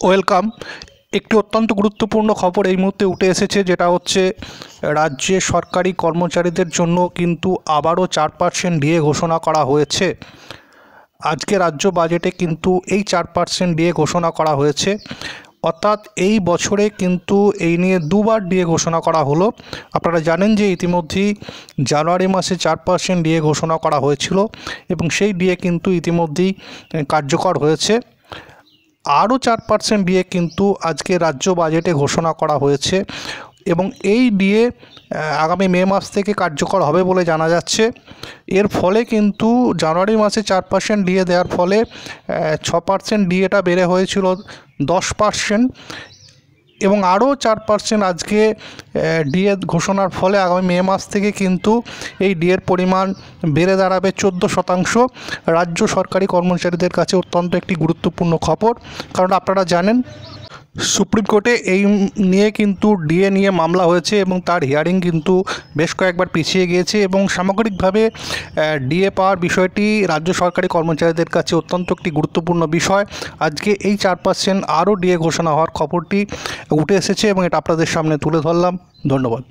Welcome. একটি অত্যন্ত গুরুত্বপূর্ণ খবর এই মুহূর্তে উঠে এসেছে, যেটা হচ্ছে রাজ্যে সরকারি কর্মচারীদের জন্য কিন্তু আবারও 4% ডিএ ঘোষণা করা হয়েছে। আজকে রাজ্য বাজেটে কিন্তু এই 4% ডিএ ঘোষণা করা হয়েছে। অর্থাৎ এই বছরে কিন্তু এই নিয়ে দুবার ডিএ ঘোষণা করা হলো। আপনারা জানেন যে ইতিমধ্যেই জানুয়ারি মাসে 4% ডিএ ঘোষণা করা হয়েছিল এবং সেই ডিএ কিন্তু ইতিমধ্যেই কার্যকর হয়েছে। আরও 4% ডিএ কিন্তু আজকে রাজ্য বাজেটে ঘোষণা করা হয়েছে এবং এই ডিএ আগামী মে মাস থেকে কার্যকর হবে বলে জানা যাচ্ছে। এর ফলে কিন্তু জানুয়ারি মাসে 4% ডিএ দেওয়ার ফলে 6% ডিএটা বেড়ে হয়েছিল 10% এবং আরও 4% আজকে ডিএ ঘোষণার ফলে আগামী মে মাস থেকে কিন্তু এই ডিএর পরিমাণ বেড়ে দাঁড়াবে 14%। রাজ্য সরকারি কর্মচারীদের কাছে অত্যন্ত একটি গুরুত্বপূর্ণ খবর, কারণ আপনারা জানেন সুপ্রিম কোর্টে এই নিয়ে কিন্তু ডিএ নিয়ে মামলা হয়েছে এবং তার হিয়ারিং কিন্তু বেশ কয়েকবার পিছিয়ে গিয়েছে এবং সামগ্রিকভাবে ডিএ পাওয়ার বিষয়টি রাজ্য সরকারি কর্মচারীদের কাছে অত্যন্ত একটি গুরুত্বপূর্ণ বিষয়। আজকে এই 4% আরও ডিএ ঘোষণা হওয়ার খবরটি উঠে এসেছে এবং এটা আপনাদের সামনে তুলে ধরলাম। ধন্যবাদ।